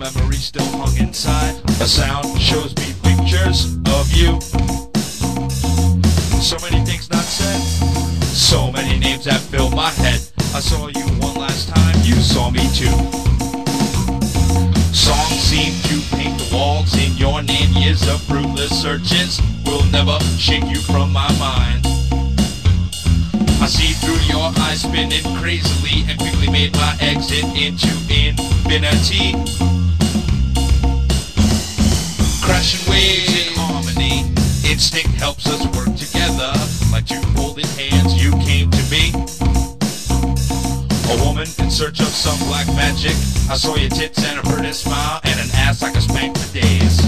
memory still hung inside. A sound shows me pictures of you. So many things not said, so many names that fill my head. I saw you one last time, you saw me too. Songs seem to paint the walls in your name. Years of fruitless searches will never shake you from my mind. I see through your eyes spinning crazily and quickly made my exit into infinity. Crashing waves in harmony, instinct helps us work together. Like two folded hands, you came to me. A woman in search of some black magic. I saw your tits and a pretty smile and an ass I could spank for days.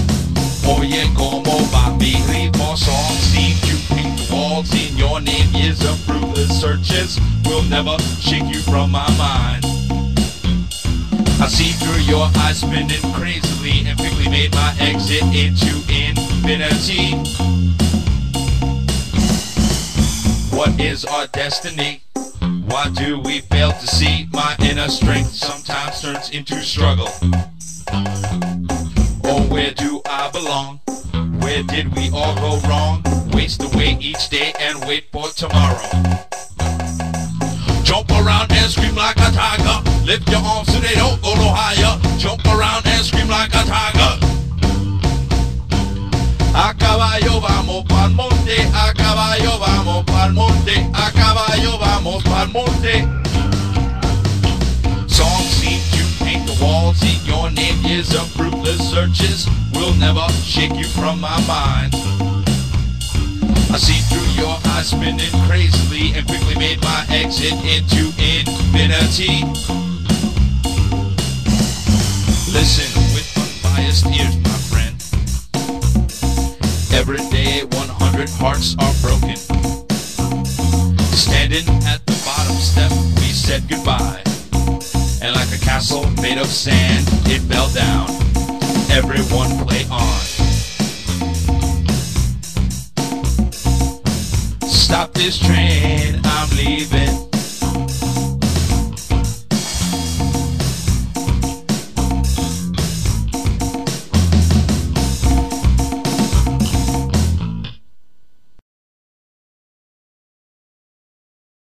Oye, como va mi ritmo? Songs seem to paint the walls in your name. Years of fruitless searches will never shake you from my mind. I see through your eyes spinning crazily and quickly made my exit into infinity. What is our destiny? Why do we fail to see? My inner strength sometimes turns into struggle. Oh, where do I belong? Where did we all go wrong? Waste away each day and wait for tomorrow. Jump around and scream like a tiger. Lift your arms so they don't go no higher. Jump around and scream like a tiger. A caballo vamos pa'l monte, a caballo vamos pa'l monte, a caballo vamos pa'l monte. Songs seem to paint the walls in your name. Years of fruitless searches will never shake you from my mind. I see through your eyes spinning crazily and quickly made my exit into infinity. Listen with unbiased ears, my friend. Every day 100 hearts are broken. Standing at the bottom step, we said goodbye. And like a castle made of sand, it fell down. Everyone play on. Stop this train, I'm leaving.